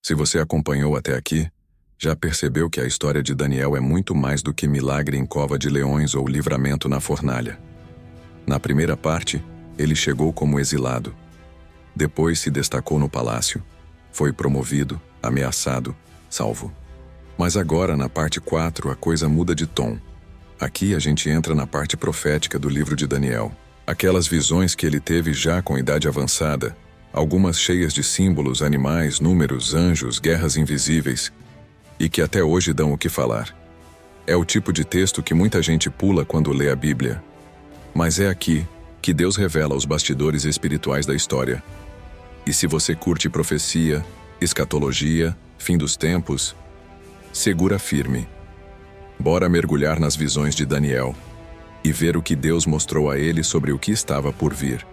Se você acompanhou até aqui, já percebeu que a história de Daniel é muito mais do que milagre em cova de leões ou livramento na fornalha. Na primeira parte, ele chegou como exilado. Depois se destacou no palácio. Foi promovido, ameaçado, salvo. Mas agora, na parte 4, a coisa muda de tom. Aqui a gente entra na parte profética do livro de Daniel. Aquelas visões que ele teve já com idade avançada, algumas cheias de símbolos, animais, números, anjos, guerras invisíveis, e que até hoje dão o que falar. É o tipo de texto que muita gente pula quando lê a Bíblia. Mas é aqui que Deus revela os bastidores espirituais da história. E se você curte profecia, escatologia, fim dos tempos, segura firme. Bora mergulhar nas visões de Daniel e ver o que Deus mostrou a ele sobre o que estava por vir.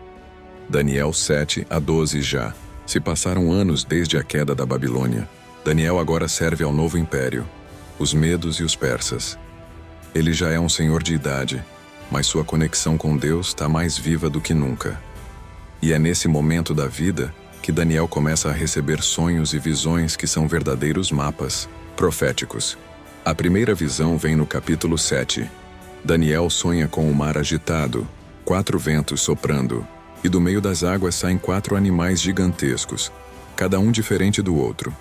Daniel 7 a 12 já. Se passaram anos desde a queda da Babilônia. Daniel agora serve ao novo império, os medos e os persas. Ele já é um senhor de idade, mas sua conexão com Deus está mais viva do que nunca. E é nesse momento da vida que Daniel começa a receber sonhos e visões que são verdadeiros mapas proféticos. A primeira visão vem no capítulo 7. Daniel sonha com o mar agitado, 4 ventos soprando, e do meio das águas saem 4 animais gigantescos, cada um diferente do outro.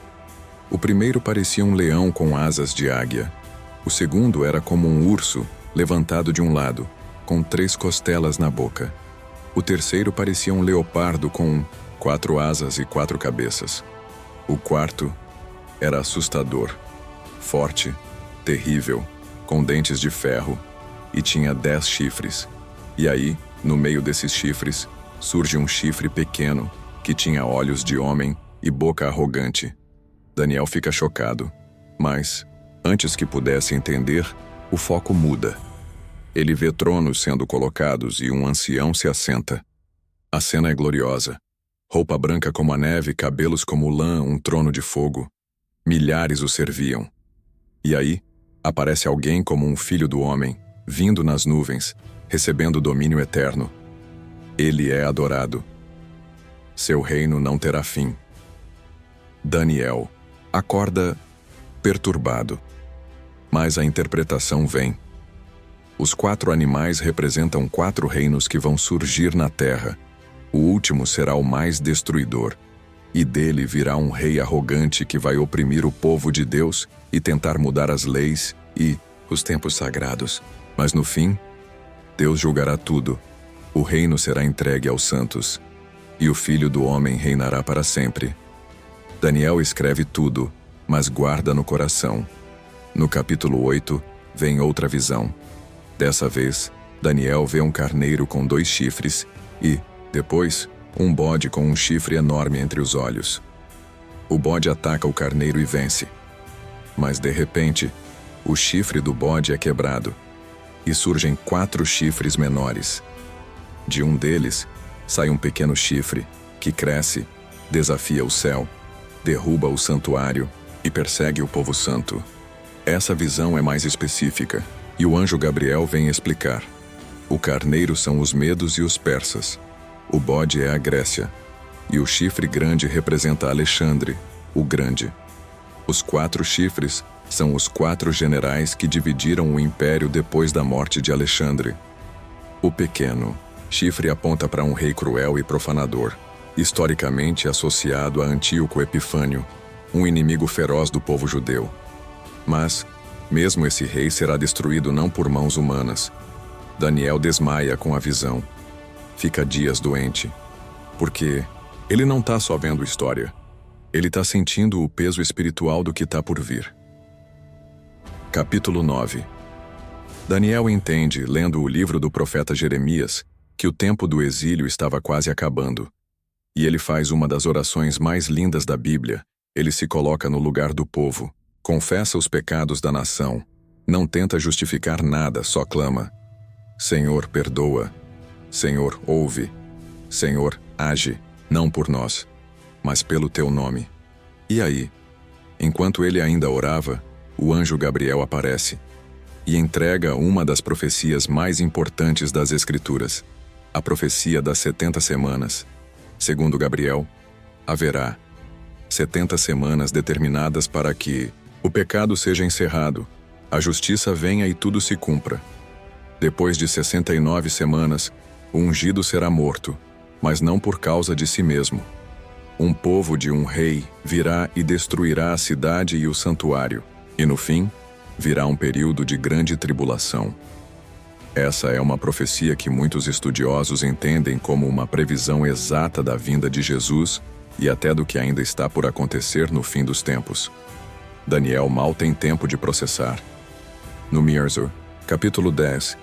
O primeiro parecia um leão com asas de águia. O segundo era como um urso, levantado de um lado, com 3 costelas na boca. O terceiro parecia um leopardo com 4 asas e 4 cabeças. O quarto era assustador, forte, terrível, com dentes de ferro, e tinha 10 chifres. E aí, no meio desses chifres, surge um chifre pequeno, que tinha olhos de homem e boca arrogante. Daniel fica chocado, mas, antes que pudesse entender, o foco muda. Ele vê tronos sendo colocados e um ancião se assenta. A cena é gloriosa. Roupa branca como a neve, cabelos como lã, um trono de fogo. Milhares o serviam. E aí, aparece alguém como um filho do homem, vindo nas nuvens, recebendo domínio eterno. Ele é adorado. Seu reino não terá fim. Daniel acorda perturbado. Mas a interpretação vem. Os 4 animais representam 4 reinos que vão surgir na terra. O último será o mais destruidor, e dele virá um rei arrogante que vai oprimir o povo de Deus e tentar mudar as leis e os tempos sagrados. Mas no fim, Deus julgará tudo. O reino será entregue aos santos, e o Filho do Homem reinará para sempre. Daniel escreve tudo, mas guarda no coração. No capítulo 8, vem outra visão. Dessa vez, Daniel vê um carneiro com 2 chifres e, depois, um bode com um chifre enorme entre os olhos. O bode ataca o carneiro e vence. Mas, de repente, o chifre do bode é quebrado, e surgem 4 chifres menores. De um deles, sai um pequeno chifre, que cresce, desafia o céu, derruba o santuário e persegue o povo santo. Essa visão é mais específica, e o anjo Gabriel vem explicar. O carneiro são os medos e os persas. O bode é a Grécia, e o chifre grande representa Alexandre, o Grande. Os 4 chifres são os 4 generais que dividiram o império depois da morte de Alexandre. O pequeno chifre aponta para um rei cruel e profanador, historicamente associado a Antíoco Epifânio, um inimigo feroz do povo judeu. Mas, mesmo esse rei será destruído não por mãos humanas. Daniel desmaia com a visão. Fica dias doente, porque ele não está só vendo história. Ele está sentindo o peso espiritual do que está por vir. Capítulo 9. Daniel entende, lendo o livro do profeta Jeremias, que o tempo do exílio estava quase acabando. E ele faz uma das orações mais lindas da Bíblia. Ele se coloca no lugar do povo, confessa os pecados da nação, não tenta justificar nada, só clama: Senhor, perdoa. Senhor, ouve. Senhor, age, não por nós, mas pelo teu nome. E aí, enquanto ele ainda orava, o anjo Gabriel aparece e entrega uma das profecias mais importantes das Escrituras, a profecia das 70 semanas. Segundo Gabriel, haverá 70 semanas determinadas para que o pecado seja encerrado, a justiça venha e tudo se cumpra. Depois de 69 semanas, o ungido será morto, mas não por causa de si mesmo. Um povo de um rei virá e destruirá a cidade e o santuário, e no fim, virá um período de grande tribulação. Essa é uma profecia que muitos estudiosos entendem como uma previsão exata da vinda de Jesus e até do que ainda está por acontecer no fim dos tempos. Daniel mal tem tempo de processar. No Mirzur, capítulo 10,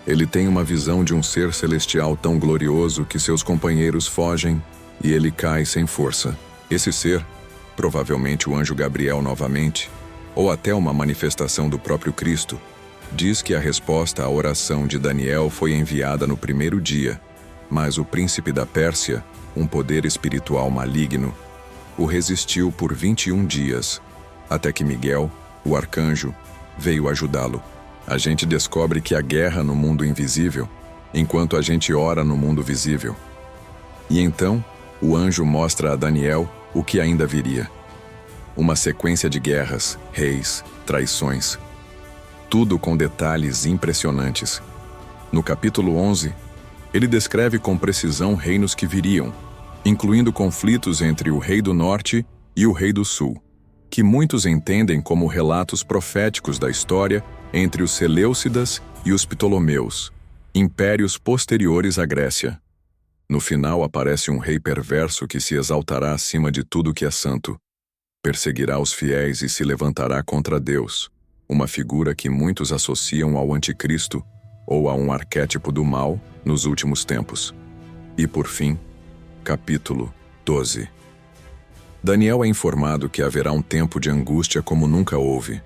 ele tem uma visão de um ser celestial tão glorioso que seus companheiros fogem e ele cai sem força. Esse ser, provavelmente o anjo Gabriel novamente, ou até uma manifestação do próprio Cristo, diz que a resposta à oração de Daniel foi enviada no primeiro dia, mas o príncipe da Pérsia, um poder espiritual maligno, o resistiu por 21 dias, até que Miguel, o arcanjo, veio ajudá-lo. A gente descobre que há guerra no mundo invisível, enquanto a gente ora no mundo visível. E então, o anjo mostra a Daniel o que ainda viria. Uma sequência de guerras, reis, traições. Tudo com detalhes impressionantes. No capítulo 11, ele descreve com precisão reinos que viriam, incluindo conflitos entre o rei do norte e o rei do sul, que muitos entendem como relatos proféticos da história entre os Seleucidas e os Ptolomeus, impérios posteriores à Grécia. No final aparece um rei perverso que se exaltará acima de tudo que é santo, perseguirá os fiéis e se levantará contra Deus, uma figura que muitos associam ao anticristo ou a um arquétipo do mal nos últimos tempos. E por fim, capítulo 12. Daniel é informado que haverá um tempo de angústia como nunca houve,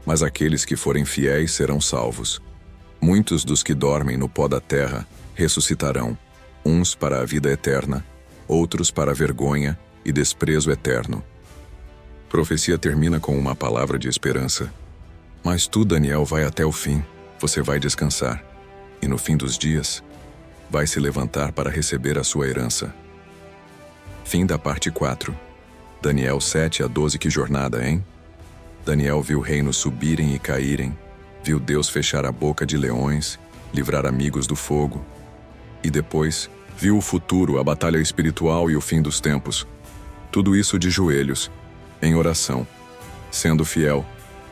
mas aqueles que forem fiéis serão salvos. Muitos dos que dormem no pó da terra ressuscitarão, uns para a vida eterna, outros para a vergonha e desprezo eterno. A profecia termina com uma palavra de esperança. Mas tu, Daniel, vai até o fim, você vai descansar, e no fim dos dias, vai se levantar para receber a sua herança. Fim da parte 4. Daniel 7 a 12, que jornada, hein? Daniel viu reinos subirem e caírem, viu Deus fechar a boca de leões, livrar amigos do fogo, e depois viu o futuro, a batalha espiritual e o fim dos tempos. Tudo isso de joelhos, em oração, sendo fiel.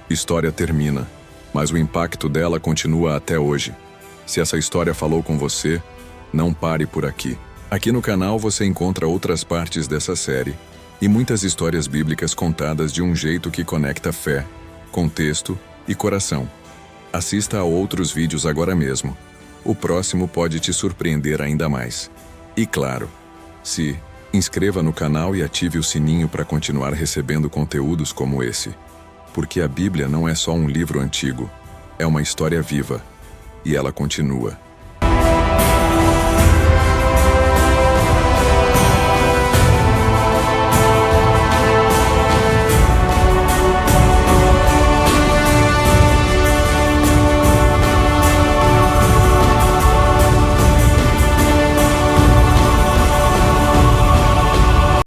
História termina, mas o impacto dela continua até hoje. Se essa história falou com você, não pare por aqui. Aqui no canal você encontra outras partes dessa série e muitas histórias bíblicas contadas de um jeito que conecta fé, contexto e coração. Assista a outros vídeos agora mesmo. O próximo pode te surpreender ainda mais. E claro, se inscreva no canal e ative o sininho para continuar recebendo conteúdos como esse. Porque a Bíblia não é só um livro antigo, é uma história viva, e ela continua.